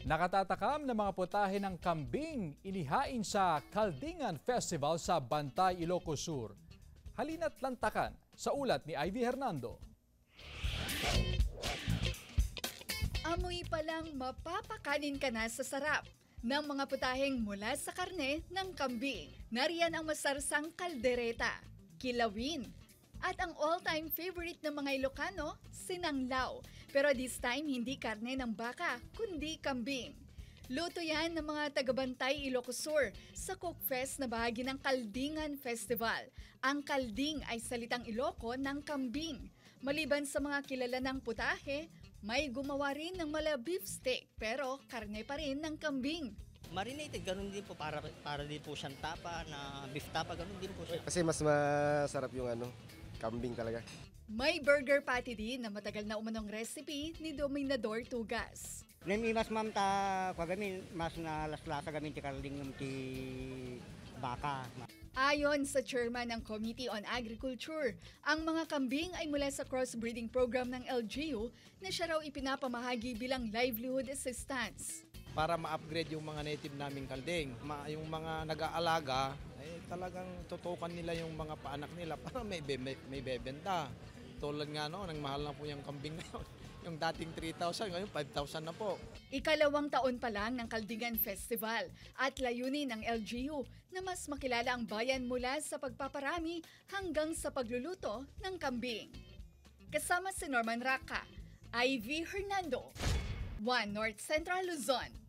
Nakatatakam na mga putahe ng kambing inihain sa Kaldingan Festival sa Bantay, Ilocos Sur. Halina't lantakan sa ulat ni Ivy Hernando. Amoy pa lang mapapakanin ka na sa sarap ng mga putaheng mula sa karne ng kambing. Nariyan ang masarsang kaldereta, kilawin, at ang all-time favorite ng mga Ilocano, sinanglaw. Pero this time, hindi karne ng baka, kundi kambing. Luto yan ng mga taga-Bantay, Ilocos Sur sa Cookfest na bahagi ng Kaldingan Festival. Ang kalding ay salitang Iloco ng kambing. Maliban sa mga kilala ng putahe, may gumawa rin ng mala beef steak pero karne pa rin ng kambing. Marinated, ganun din po para din po siyang tapa na beef tapa, ganun din po siya. Kasi mas masarap yung kambing talaga. May burger patty din na matagal na umanong recipe ni Dominador Tugas. Nami mas ma'am ta kagamin mas na laslasa gamin ti karling yung ti baka. Ayon sa chairman ng Committee on Agriculture, ang mga kambing ay mula sa crossbreeding program ng LGU na siya raw ipinapamahagi bilang livelihood assistance. Para ma-upgrade yung mga native naming kalding. Yung mga nag-aalaga, talagang tutukan nila yung mga paanak nila para may bebenta. Tulad nga nang mahal na po yung kambing ngayon. Yung dating 3,000, ngayon 5,000 na po. Ikalawang taon pa lang ng Kaldingan Festival at layunin ng LGU na mas makilala ang bayan mula sa pagpaparami hanggang sa pagluluto ng kambing. Kasama si Norman Raca, Ivy Hernando, One North Central Luzon.